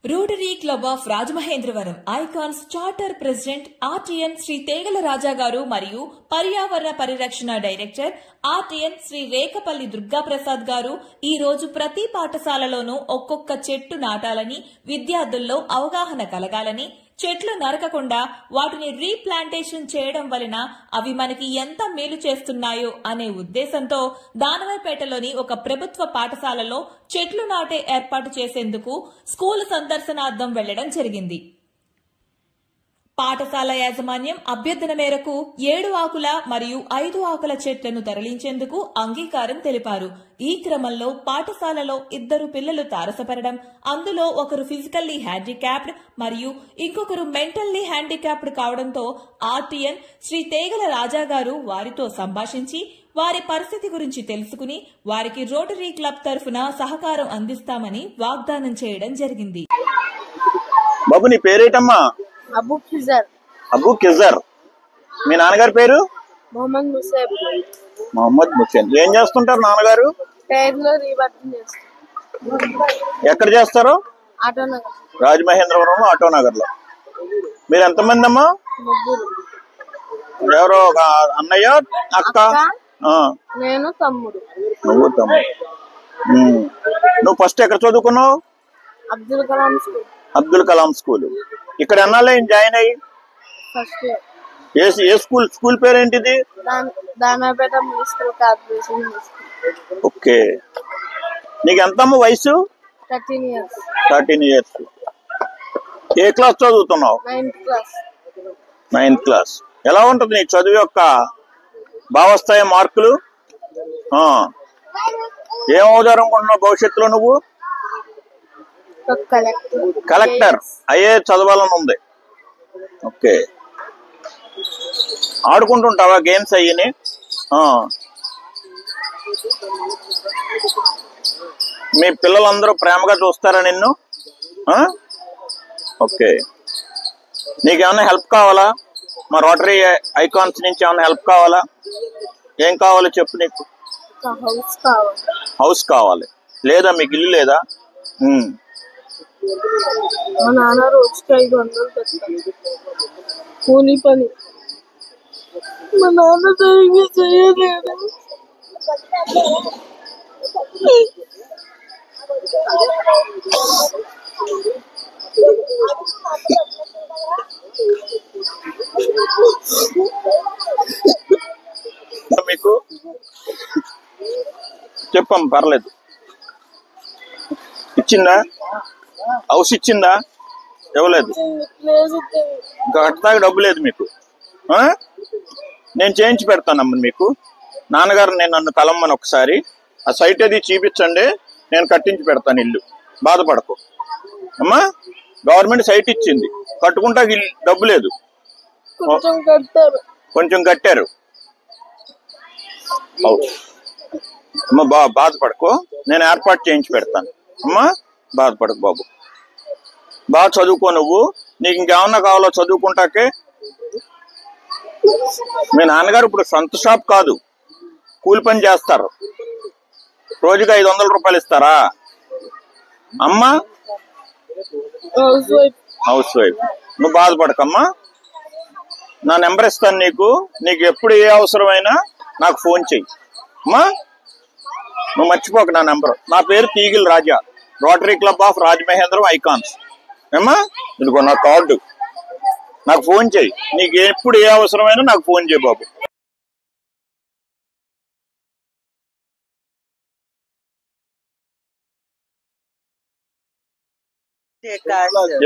Rotary Club of Rajamahendravaram Icons charter president RTN Shri Tegala Raja garu మరియు పర్యావరణ పరిరక్షణ డైరెక్టర్ ఆర్టీఎన్ శ్రీ రేకపల్లి దుర్గాప్రసాద్ గారు ఈ రోజు ప్రతి పాఠశాలలోనూ ఒక్కొక్క చెట్టు నాటాలని, విద్యార్థుల్లో అవగాహన కలగాలని, చెట్లు నరకకుండా వాటిని రీప్లాంటేషన్ చేయడం వలన అవి మనకి ఎంత మేలు చేస్తున్నాయో అనే ఉద్దేశంతో దానవాయిపేటలోని ఒక ప్రభుత్వ పాఠశాలలో చెట్లు నాటే ఏర్పాటు చేసేందుకు స్కూల్ సందర్శనార్థం వెళ్లడం జరిగింది. పాఠశాల యాజమాన్యం అభ్యర్థన మేరకు 7 ఆకుల మరియు 5 ఆకుల చెట్లను తరలించేందుకు అంగీకారం తెలిపారు. ఈ క్రమంలో పాఠశాలలో 2 పిల్లలు తారసపడడం, అందులో ఒకరు ఫిజికల్లీ హ్యాండిక్యాప్డ్ మరియు ఇంకొకరు మెంటల్లీ హ్యాండిక్యాప్డ్ కావడంతో ఆర్టీఎన్ శ్రీ తేగల రాజా గారు వారితో సంభాషించి వారి పరిస్థితి గురించి తెలుసుకుని వారికి రోటరీ క్లబ్ తరఫున సహకారం అందిస్తామని వాగ్దానం చేయడం జరిగింది. బాబు, నీ పేరేటమ్మా? అబూ కిజర్. మీ నాన్నగారి పేరు? మొహమ్మద్ ముసేన్. ఏం చేస్తుంటారు నాన్నగారు? ఎక్కడ చేస్తారు? రాజమహేంద్రవరం ఆటోనగర్ లో. మీరు ఎంతమంది అమ్మా? ఎవరో అన్నయ్య, అక్క, నేను, తమ్ముడు. నువ్వు తమ్ముడు. నువ్వు ఫస్ట్ ఎక్కడ చదువుకున్నావు? అబ్దుల్ కలాం స్కూల్. ఇక్కడ ఎన్నాళ్ళు జాయిన్ అయ్యి? ఏ స్కూల్? స్కూల్ పేరేంటిది? ఓకే. నీకు ఎంతమ్మ వయసు? 13 years. ఏ క్లాస్ చదువుతున్నావు? 9th class. ఎలా ఉంటుంది నీ చదువు యొక్క భావస్థాయి మార్కులు? ఏం అవుదాం అనుకుంటున్నావు భవిష్యత్తులో? నువ్వు కలెక్టర్ అయ్యే చదవాలని ఉంది. ఓకే. ఆడుకుంటుంటావా గేమ్స్ అయ్యని? మీ పిల్లలందరూ ప్రేమగా చూస్తారా నిన్ను? ఓకే. నీకేమైనా హెల్ప్ కావాలా? మా రోటరీ ఐకాన్స్ నుంచి ఏమైనా హెల్ప్ కావాలా? ఏం కావాలో చెప్పు. నీకు హౌస్ కావాలి. లేదా మీకు ఇల్లు లేదా? మా నాన్న రోజుకి 500 పెడతాడు కూలీ పని. మా నాన్న సరిగ్గా చేయలేదు. మీకు చెప్పం పర్లేదు. ఇచ్చిందా? హౌస్ ఇచ్చిందా? ఇవ్వలేదు. కట్టడానికి డబ్బు లేదు మీకు. నేను చేయించి పెడతానమ్మా మీకు. నాన్నగారు నేను నన్ను కలమ్మని ఒకసారి ఆ సైట్ అది చూపించండి, నేను కట్టించి పెడతాను ఇల్లు. బాధపడకు అమ్మా. గవర్నమెంట్ సైట్ ఇచ్చింది, కట్టుకుంటా డబ్బు లేదు. కొంచెం కట్టారు. అమ్మా బాధపడకు, నేను ఏర్పాటు చేయించి పెడతాను అమ్మా. బాధపడకు బాబు. బాగా చదువుకో నువ్వు. నీకు ఇంకేమన్నా కావాలో చదువుకుంటాకే. మీ నాన్నగారు ఇప్పుడు సొంత షాప్ కాదు, కూలి పని చేస్తారు. రోజుకి 500 రూపాయలు ఇస్తారా? అమ్మా హౌస్ వైఫ్. నువ్వు బాధపడకమ్మా. నా నెంబర్ ఇస్తాను నీకు. నీకు ఎప్పుడు ఏ అవసరమైనా నాకు ఫోన్ చెయ్యి అమ్మా. నువ్వు మర్చిపోక నా నెంబర్. నా పేరు Teegil Raja, Rotary Club of Rajamahendram Icons. ఏమ్మా, ఇదిగో నా కార్డు. నాకు ఫోన్ చేయి. నీకు ఎప్పుడు ఏ అవసరమైనా నాకు ఫోన్ చేయి బాబు.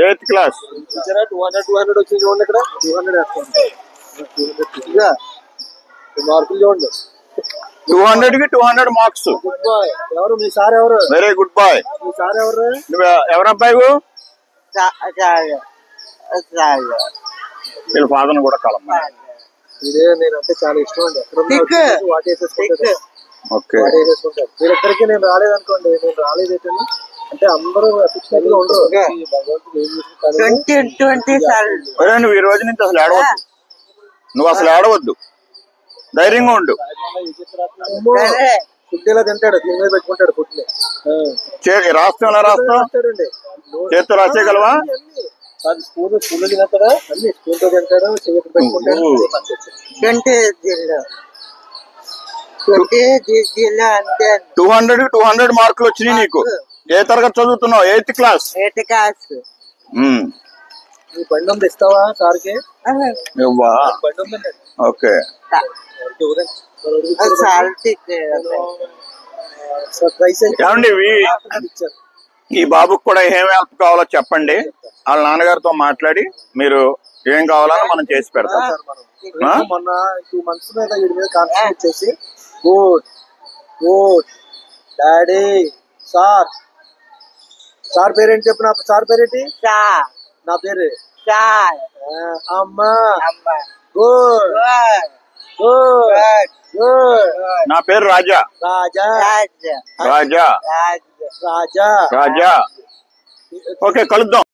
8th class. 200 వచ్చింది చూడండి. ఇక్కడ 200 మార్కులు చూడండి. 200 కి 200 మార్క్స్. ఎవరు మీ సార్? ఎవరు? Very good boy. మీ సార్ ఎవరు? నువ్వు ఎవరు అబ్బాయి? వీళ్ళ ఫాదర్ కూడా కలమ్మా. ఇదే నేనంటే చాలా ఇష్టం అండి. ఎక్కడ వాటేసేసుకుంటారు. వీళ్ళిద్దరికి నేను రాలేదనుకోండి, నేను రాలేదు అంటే అందరూ అఫిషియల్ గా ఉండరు. నువ్వు ఈ రోజు నుంచి అసలు ఏడవద్దు. నువ్వు అసలు ఏడవద్దు, ధైర్యంగా ఉండు. ఫుడ్ ఇలా తింటాడు, దీని మీద పెట్టుకుంటాడు ఫుడ్ రాస్తాం ఎలా రాస్తాం? రాస్తాడండి. చేతితో రాసేయగలవా? స్పూన్ తినేస్తాడా? అన్ని స్పూన్ తో తింటాడు, చేతి పెట్టుకుంటాడు. 200 మార్కులు వచ్చినాయి నీకు. ఏ తరగతి చదువుతున్నావు? 8th class. నీ బండి ఉంది, ఇస్తావా సార్కి? ఇవ్వా? బండి ఉందండి. ఓకే. ఏమండి ఈ బాబుకి కూడా ఏం హెల్ప్ కావాలో చెప్పండి. వాళ్ళ నాన్నగారితో మాట్లాడి మీరు ఏం కావాలో మనం చేసి పెడతాం. మొన్న 2 months మీద వీడి మీద కాన్సన్ట్రేట్ చేసి good good daddy sir. Sir పేరేంటి చెప్పు? నా సార్ పేరేంటి? నా పేరు అమ్మా. Good good good. నా పేరు రాజా. రాజా రాజా రాజా. రాజా. ఓకే, కలుద్దాం.